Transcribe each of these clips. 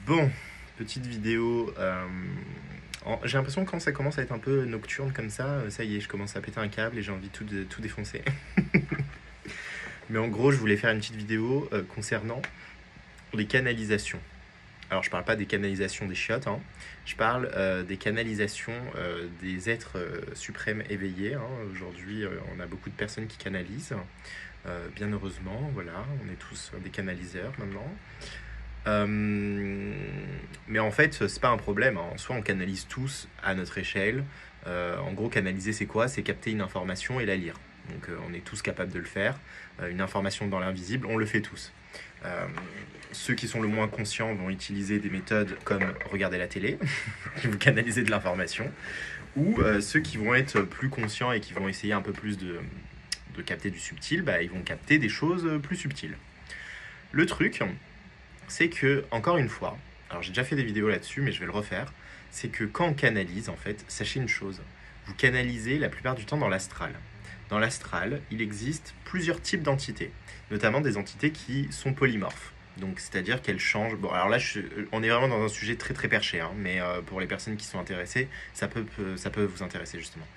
Bon, petite vidéo. J'ai l'impression que quand ça commence à être un peu nocturne comme ça y est, je commence à péter un câble et j'ai envie de tout défoncer. Mais en gros, je voulais faire une petite vidéo concernant les canalisations. Alors, je parle pas des canalisations des chiottes, hein. Je parle des canalisations des êtres suprêmes éveillés, hein. Aujourd'hui, on a beaucoup de personnes qui canalisent. Bien heureusement, voilà, on est tous des canaliseurs maintenant. Mais en fait, c'est pas un problème, hein. En soi, on canalise tous à notre échelle. En gros, canaliser, c'est quoi? C'est capter une information et la lire. Donc, on est tous capables de le faire. Une information dans l'invisible, on le fait tous. Euh, Ceux qui sont le moins conscients vont utiliser des méthodes comme regarder la télé, qui vont canaliser de l'information, ou ceux qui vont être plus conscients et qui vont essayer un peu plus de capter du subtil, bah, ils vont capter des choses plus subtiles. Le truc, c'est que, encore une fois, alors j'ai déjà fait des vidéos là-dessus, mais je vais le refaire, c'est que quand on canalise, en fait, sachez une chose, vous canalisez la plupart du temps dans l'astral. Dans l'astral, il existe plusieurs types d'entités, notamment des entités qui sont polymorphes. Donc, c'est-à-dire qu'elles changent. Bon, alors là, on est vraiment dans un sujet très très perché, hein, mais pour les personnes qui sont intéressées, ça peut vous intéresser justement.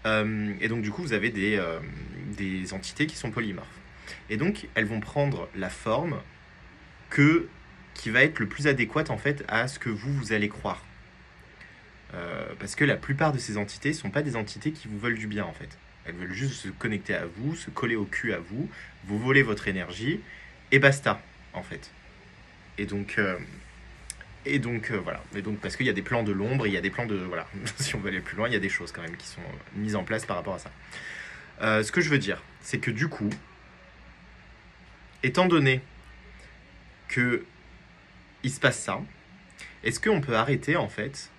Et donc, du coup, vous avez des entités qui sont polymorphes. Et donc, elles vont prendre la forme qui va être le plus adéquate en fait à ce que vous allez croire. Parce que la plupart de ces entités ne sont pas des entités qui vous veulent du bien en fait. Elles veulent juste se connecter à vous, se coller au cul à vous, vous voler votre énergie, et basta en fait. Et donc, voilà. Et donc parce qu'il y a des plans de l'ombre, et il y a des plans de... Voilà, si on veut aller plus loin, il y a des choses quand même qui sont mises en place par rapport à ça. Ce que je veux dire, c'est que du coup, étant donné que il se passe ça, est-ce qu'on peut arrêter en fait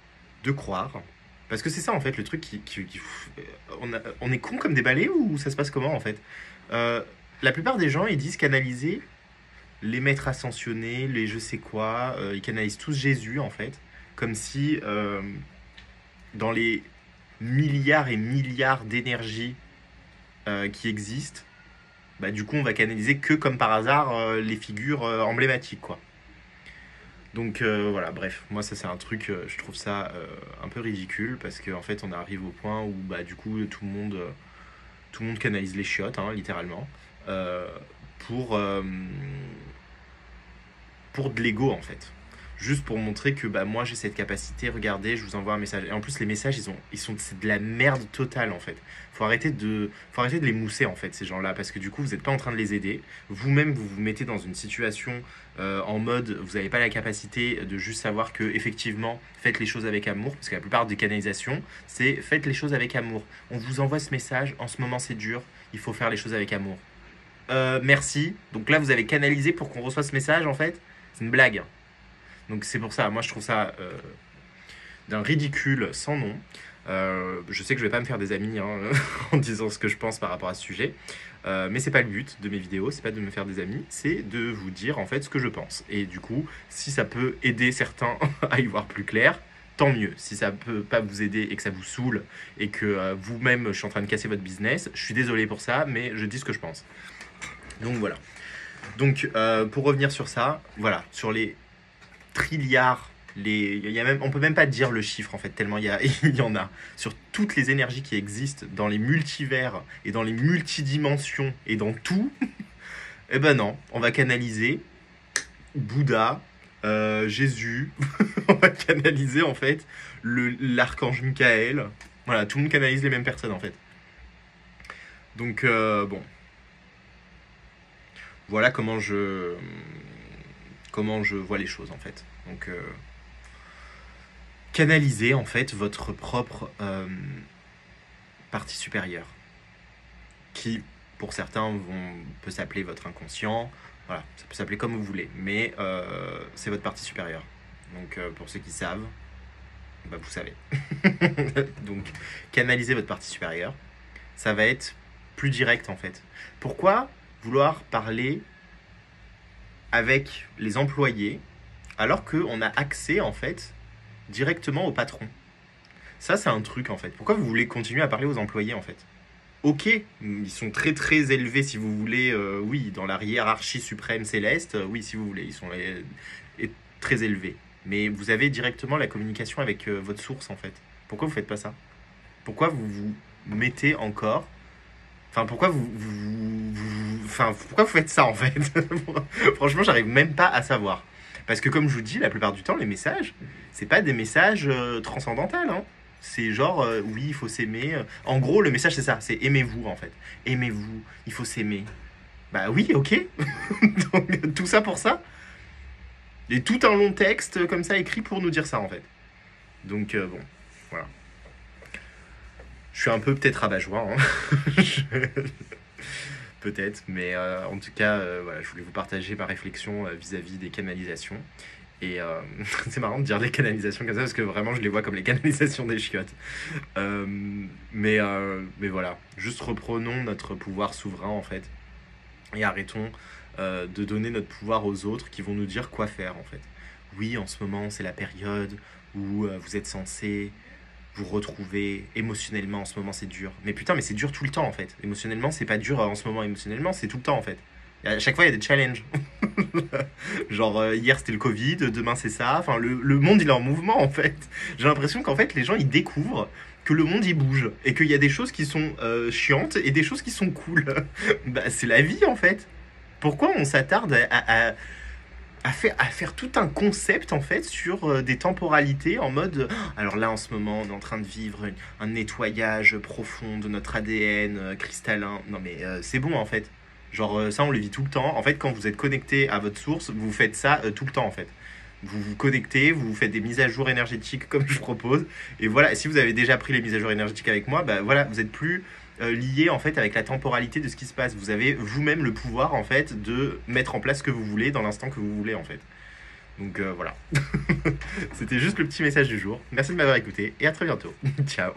de croire? Parce que c'est ça en fait le truc on est con comme des balais ou ça se passe comment en fait? La plupart des gens ils disent canaliser les maîtres ascensionnés, les je sais quoi, ils canalisent tous Jésus en fait, comme si dans les milliards et milliards d'énergies qui existent, bah, du coup on va canaliser que comme par hasard les figures emblématiques quoi. Donc voilà, bref, moi ça c'est un truc, je trouve ça un peu ridicule parce qu'en fait on arrive au point où bah, du coup tout le monde canalise les chiottes, hein, littéralement, euh, pour, euh, pour de l'ego en fait. Juste pour montrer que bah, moi j'ai cette capacité, regardez, je vous envoie un message. Et en plus les messages c'est de la merde totale en fait. Faut arrêter de les mousser en fait ces gens-là parce que du coup vous n'êtes pas en train de les aider. Vous-même vous vous mettez dans une situation en mode vous n'avez pas la capacité de juste savoir que effectivement faites les choses avec amour parce que la plupart des canalisations c'est faites les choses avec amour. On vous envoie ce message, en ce moment c'est dur, il faut faire les choses avec amour. Merci. Donc là vous avez canalisé pour qu'on reçoive ce message en fait. C'est une blague. Donc c'est pour ça, moi je trouve ça d'un ridicule sans nom. Je sais que je vais pas me faire des amis hein, en disant ce que je pense par rapport à ce sujet, mais c'est pas le but de mes vidéos, c'est pas de me faire des amis, c'est de vous dire en fait ce que je pense. Et du coup, si ça peut aider certains à y voir plus clair, tant mieux. Si ça peut pas vous aider et que ça vous saoule et que vous-même je suis en train de casser votre business, je suis désolé pour ça, mais je dis ce que je pense. Donc voilà. Donc pour revenir sur ça, voilà, sur les trilliards, on peut même pas dire le chiffre en fait, tellement il y en a. Sur toutes les énergies qui existent dans les multivers et dans les multidimensions et dans tout, eh ben non, on va canaliser Bouddha, Jésus, on va canaliser en fait l'archange Michael. Voilà, tout le monde canalise les mêmes personnes en fait. Donc bon, voilà comment je vois les choses en fait. Donc canaliser en fait votre propre partie supérieure, qui pour certains peut s'appeler votre inconscient. Voilà, ça peut s'appeler comme vous voulez, mais c'est votre partie supérieure. Donc pour ceux qui savent, bah, vous savez. Donc canaliser votre partie supérieure, ça va être plus direct en fait. Pourquoi vouloir parler avec les employés alors qu'on a accès en fait directement au patron? Ça c'est un truc en fait. Pourquoi vous voulez continuer à parler aux employés en fait? ok, ils sont très très élevés si vous voulez, oui, dans la hiérarchie suprême céleste, oui, si vous voulez, ils sont très élevés. Mais vous avez directement la communication avec votre source en fait. Pourquoi vous faites pas ça? Pourquoi vous vous mettez encore... Enfin, pourquoi vous faites ça en fait? Franchement, j'arrive même pas à savoir. Parce que comme je vous dis, la plupart du temps, les messages, c'est pas des messages transcendantaux, hein. C'est genre, oui, il faut s'aimer. En gros, le message, c'est ça, c'est aimez-vous en fait. Aimez-vous, il faut s'aimer. Bah oui, ok. Donc, tout ça pour ça. Et tout un long texte comme ça écrit pour nous dire ça en fait. Donc, bon, voilà. Je suis un peu peut-être rabat-joie, hein. Peut-être, mais en tout cas, voilà, je voulais vous partager ma réflexion vis-à-vis des canalisations. Et c'est marrant de dire les canalisations comme ça, parce que vraiment, je les vois comme les canalisations des chiottes. Euh, mais voilà, juste reprenons notre pouvoir souverain, en fait, et arrêtons de donner notre pouvoir aux autres qui vont nous dire quoi faire, en fait. Oui, en ce moment, c'est la période où vous êtes censé vous retrouver émotionnellement. En ce moment, c'est dur. Mais putain, mais c'est dur tout le temps, en fait. Émotionnellement, c'est pas dur en ce moment. Émotionnellement, c'est tout le temps, en fait. Et à chaque fois, il y a des challenges. Genre, hier, c'était le Covid, demain, c'est ça. Enfin, le monde, il est en mouvement, en fait. J'ai l'impression qu'en fait, les gens, ils découvrent que le monde, il bouge. Et qu'il y a des choses qui sont chiantes et des choses qui sont cool. Bah, c'est la vie, en fait. Pourquoi on s'attarde à faire tout un concept en fait sur des temporalités en mode alors là en ce moment on est en train de vivre un nettoyage profond de notre ADN cristallin. Non mais c'est bon en fait. Genre ça on le vit tout le temps. En fait quand vous êtes connecté à votre source, vous faites ça tout le temps en fait. Vous vous connectez, vous faites des mises à jour énergétiques comme je propose. Et voilà, et si vous avez déjà pris les mises à jour énergétiques avec moi, bah voilà, vous êtes plus lié en fait avec la temporalité de ce qui se passe. Vous avez vous-même le pouvoir en fait de mettre en place ce que vous voulez dans l'instant que vous voulez en fait. Donc voilà. C'était juste le petit message du jour. Merci de m'avoir écouté et à très bientôt. Ciao.